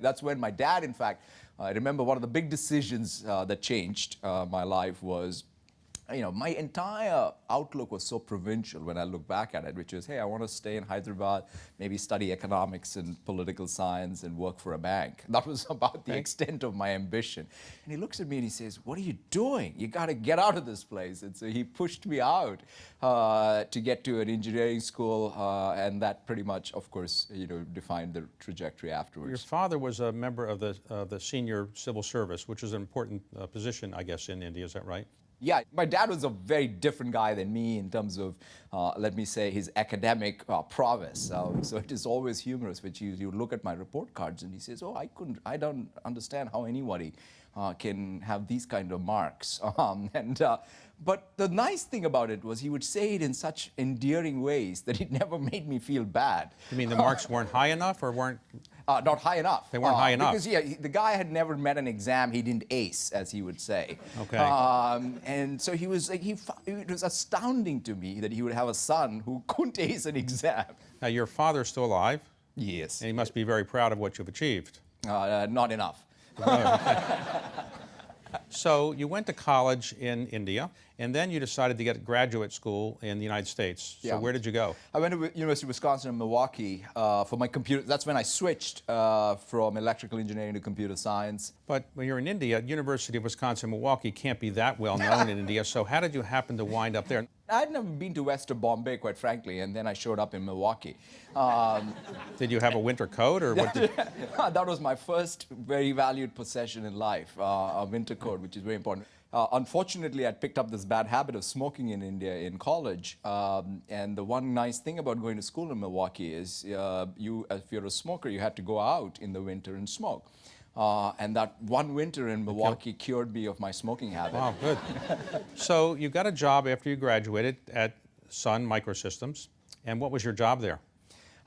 That's when my dad, in fact, I remember one of the big decisions that changed my life was, my entire outlook was so provincial when I look back at it, which is, hey, I want to stay in Hyderabad, maybe study economics and political science and work for a bank. That was about the extent of my ambition. And he looks at me and he says, what are you doing? You got to get out of this place. And so he pushed me out to get to an engineering school, and that pretty much, of course, defined the trajectory afterwards. Your father was a member of the senior civil service, which is an important position, I guess, in India. Is that right? Yeah, my dad was a very different guy than me in terms of, let me say, his academic prowess. So it is always humorous, which you look at my report cards and he says, oh, I don't understand how anybody can have these kind of marks. But the nice thing about it was he would say it in such endearing ways that it never made me feel bad. You mean the marks weren't high enough or weren't? Not high enough. They weren't high enough. Because, the guy had never met an exam he didn't ace, as he would say. Okay. And so he was like, it was astounding to me that he would have a son who couldn't ace an exam. Now, your father's still alive. Yes. And he must be very proud of what you've achieved. Not enough. So you went to college in India, and then you decided to get graduate school in the United States. So where did you go? I went to University of Wisconsin in Milwaukee for my computer. That's when I switched from electrical engineering to computer science. But when you're in India, University of Wisconsin Milwaukee can't be that well known in India. So how did you happen to wind up there? I'd never been to west of Bombay, quite frankly, and then I showed up in Milwaukee. Did you have a winter coat, or what? That was my first very valued possession in life, a winter coat, which is very important. Unfortunately, I'd picked up this bad habit of smoking in India in college. And the one nice thing about going to school in Milwaukee is if you're a smoker, you had to go out in the winter and smoke. And that one winter in Milwaukee cured me of my smoking habit. Wow, good. So you got a job after you graduated at Sun Microsystems. And what was your job there?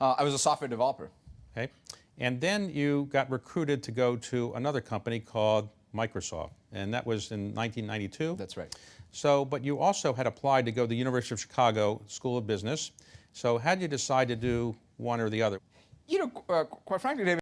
I was a software developer. Okay. And then you got recruited to go to another company called Microsoft. And that was in 1992? That's right. So, but you also had applied to go to the University of Chicago School of Business. So how did you decide to do one or the other? Quite frankly, David,